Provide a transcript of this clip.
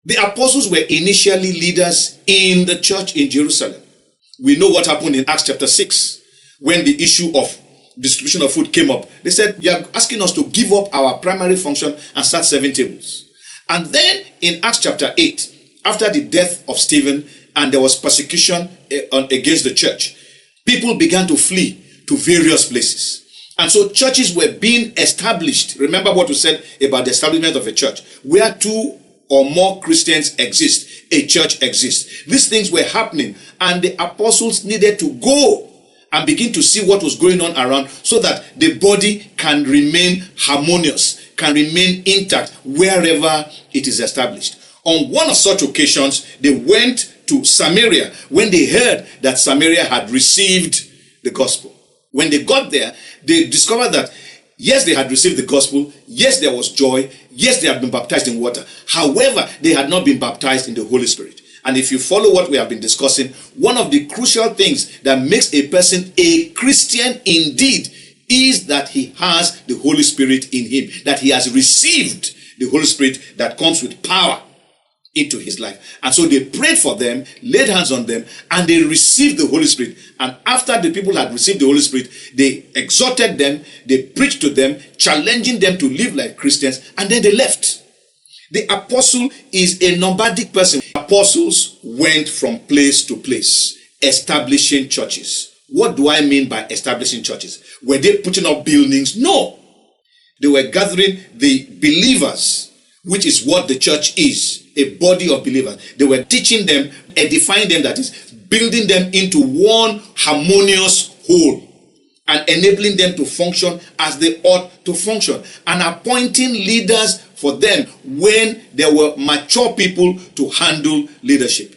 The apostles were initially leaders in the church in Jerusalem. We know what happened in Acts chapter 6 when the issue of distribution of food came up. They said, you are asking us to give up our primary function and start serving tables. And then in Acts chapter 8, after the death of Stephen and there was persecution against the church, people began to flee to various places. And so churches were being established. Remember what we said about the establishment of a church. Where two or more Christians exist, a church exists. These things were happening, and the apostles needed to go and begin to see what was going on around so that the body can remain harmonious, can remain intact wherever it is established. On one of such occasions, they went to Samaria when they heard that Samaria had received the gospel. When they got there, they discovered that yes, they had received the gospel. Yes, there was joy. Yes, they had been baptized in water. However, they had not been baptized in the Holy Spirit. And if you follow what we have been discussing, one of the crucial things that makes a person a Christian indeed is that he has the Holy Spirit in him, that he has received the Holy Spirit that comes with power into his life. And so they prayed for them, laid hands on them, and they received the Holy Spirit. And after the people had received the Holy Spirit, they exhorted them, they preached to them, challenging them to live like Christians, and then they left. The apostle is a nomadic person. Apostles went from place to place, establishing churches. What do I mean by establishing churches? Were they putting up buildings? No. They were gathering the believers, which is what the church is, a body of believers. They were teaching them, edifying them, that is, building them into one harmonious whole and enabling them to function as they ought to function, and appointing leaders for them when there were mature people to handle leadership.